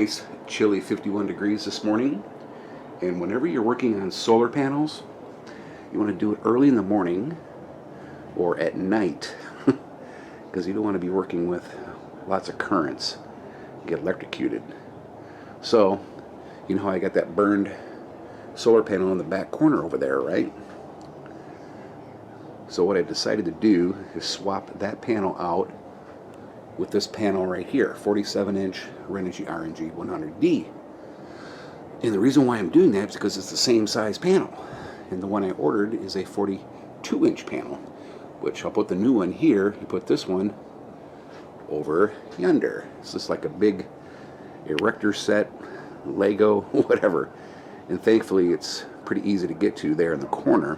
nice chilly 51 degrees this morning. And whenever you're working on solar panels, you want to do it early in the morning or at night because you don't want to be working with lots of currents, get electrocuted. So, you know how I got that burned solar panel in the back corner over there, right? So what I decided to do is swap that panel out with this panel right here, 47-inch Renogy RNG 100D. And the reason why I'm doing that is because it's the same size panel. And the one I ordered is a 42-inch panel, which I'll put the new one here. You put this one over yonder. It's just like a big erector set, Lego, whatever. And thankfully it's pretty easy to get to there in the corner.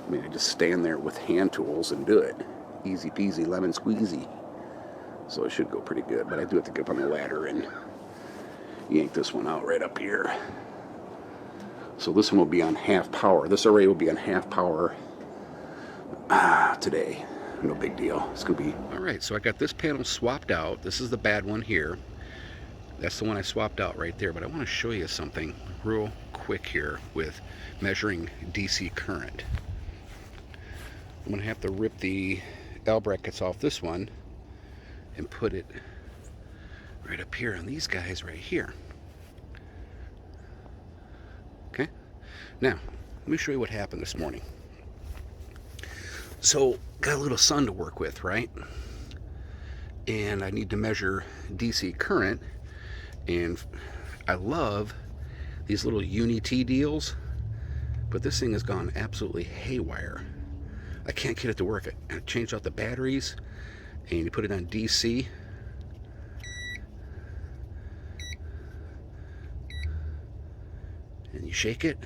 I mean, I just stand there with hand tools and do it. Easy peasy, lemon squeezy. So it should go pretty good, but I do have to get up on the ladder and yank this one out right up here. So this one will be on half power. This array will be on half power today. No big deal. It's going to be... Alright, so I got this panel swapped out. This is the bad one here. That's the one I swapped out right there, but I want to show you something real quick here with measuring DC current. I'm going to have to rip the L brackets off this one and put it right up here on these guys right here. Okay, now let me show you what happened this morning. So got a little sun to work with, right? And I need to measure DC current, and I love these little Uni-T deals, but this thing has gone absolutely haywire. I can't get it to work. I changed out the batteries and you put it on DC. And you shake it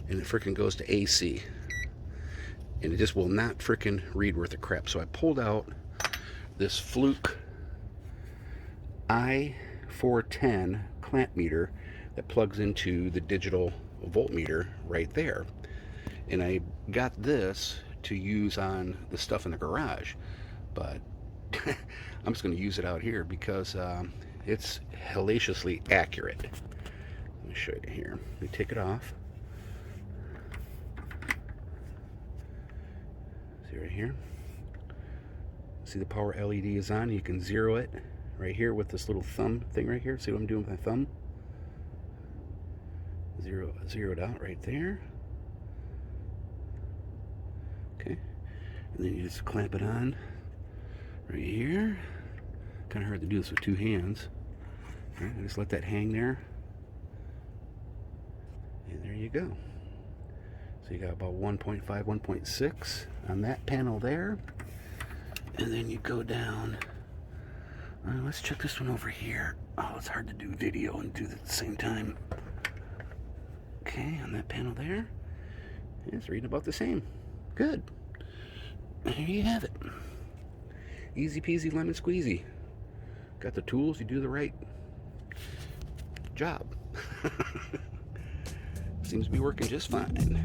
and it freaking goes to AC. And it just will not freaking read worth a crap. So I pulled out this Fluke I410 clamp meter that plugs into the digital voltmeter right there. And I got this to use on the stuff in the garage, but I'm just going to use it out here because it's hellaciously accurate. Let me show you here. Let me take it off. See right here? See the power LED is on. You can zero it right here with this little thumb thing right here. See what I'm doing with my thumb? Zero it out right there. Okay, and then you just clamp it on right here. Kind of hard to do this with two hands. All right, I just let that hang there, and there you go. So you got about 1.5, 1.6 on that panel there, and then you go down. Let's check this one over here. Oh, it's hard to do video and do it at the same time. Okay, on that panel there, it's reading about the same. Good. Here you have it. Easy peasy lemon squeezy. Got the tools, you do the right job. Seems to be working just fine.